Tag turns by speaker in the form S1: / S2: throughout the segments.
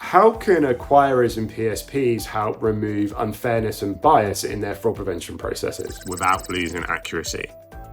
S1: How can acquirers and PSPs help remove unfairness and bias in their fraud prevention processes
S2: without losing accuracy?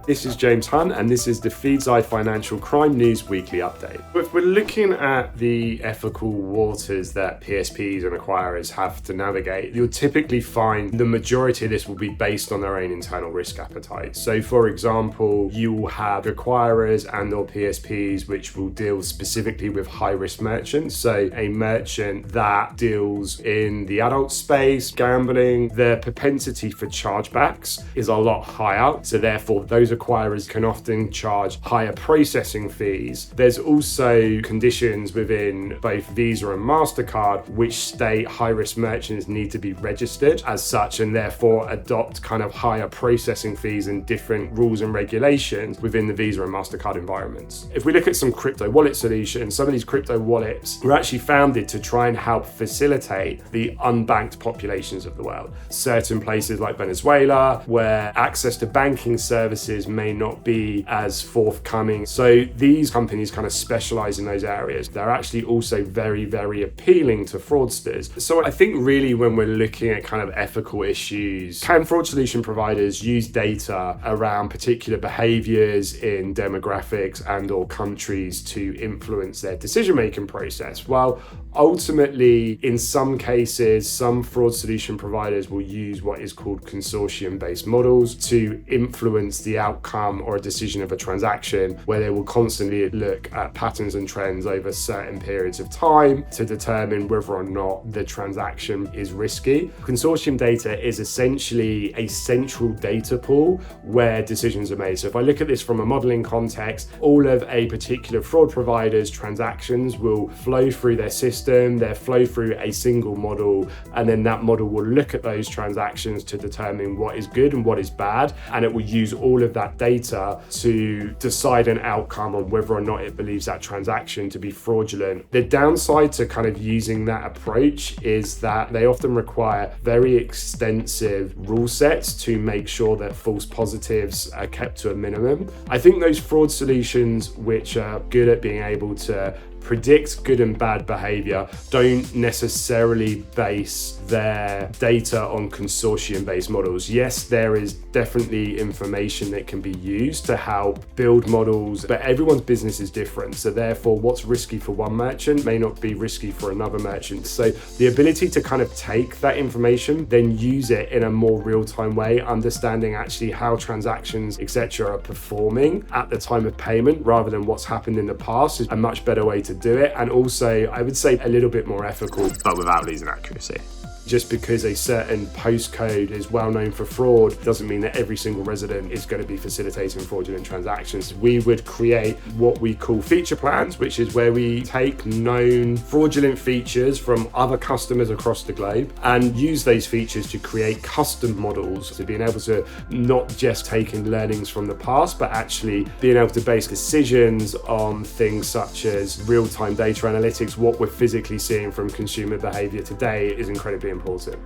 S1: This is James Hunt, and this is the Feedzai Financial Crime News Weekly Update. If we're looking at the ethical waters that PSPs and acquirers have to navigate, you'll typically find the majority of this will be based on their own internal risk appetite. So for example, you will have acquirers and or PSPs which will deal specifically with high-risk merchants. So a merchant that deals in the adult space, gambling, their propensity for chargebacks is a lot higher. So therefore, those acquirers can often charge higher processing fees. There's also conditions within both Visa and MasterCard which state high-risk merchants need to be registered as such and therefore adopt kind of higher processing fees and different rules and regulations within the Visa and MasterCard environments. If we look at some crypto wallet solutions, some of these crypto wallets were actually founded to try and help facilitate the unbanked populations of the world. Certain places like Venezuela, where access to banking services may not be as forthcoming. So these companies kind of specialize in those areas. They're actually also very, very appealing to fraudsters. So I think really when we're looking at kind of ethical issues, can fraud solution providers use data around particular behaviors in demographics and or countries to influence their decision-making process? Well, ultimately, in some cases, some fraud solution providers will use what is called consortium-based models to influence the outcome or a decision of a transaction, where they will constantly look at patterns and trends over certain periods of time to determine whether or not the transaction is risky. Consortium data is essentially a central data pool where decisions are made. So if I look at this from a modeling context, all of a particular fraud provider's transactions will flow through their system, they'll flow through a single model, and then that model will look at those transactions to determine what is good and what is bad, and it will use all of that data to decide an outcome on whether or not it believes that transaction to be fraudulent. The downside to kind of using that approach is that they often require very extensive rule sets to make sure that false positives are kept to a minimum. I think those fraud solutions which are good at being able to predict good and bad behavior don't necessarily base their data on consortium-based models. Yes, there is definitely information that can be used to help build models, but everyone's business is different. So therefore, what's risky for one merchant may not be risky for another merchant. So the ability to kind of take that information, then use it in a more real-time way, understanding actually how transactions, etc., are performing at the time of payment rather than what's happened in the past is a much better way to do it, and also I would say a little bit more ethical,
S2: but without losing accuracy.
S1: Just because a certain postcode is well known for fraud doesn't mean that every single resident is going to be facilitating fraudulent transactions. We would create what we call feature plans, which is where we take known fraudulent features from other customers across the globe and use those features to create custom models, to being able to not just take in learnings from the past, but actually being able to base decisions on things such as real-time data analytics. What we're physically seeing from consumer behavior today is incredibly important.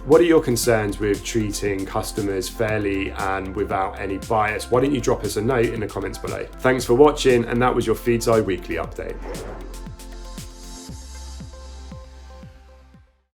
S1: What are your concerns with treating customers fairly and without any bias? Why don't you drop us a note in the comments below? Thanks for watching, and that was your Feedzai Weekly Update.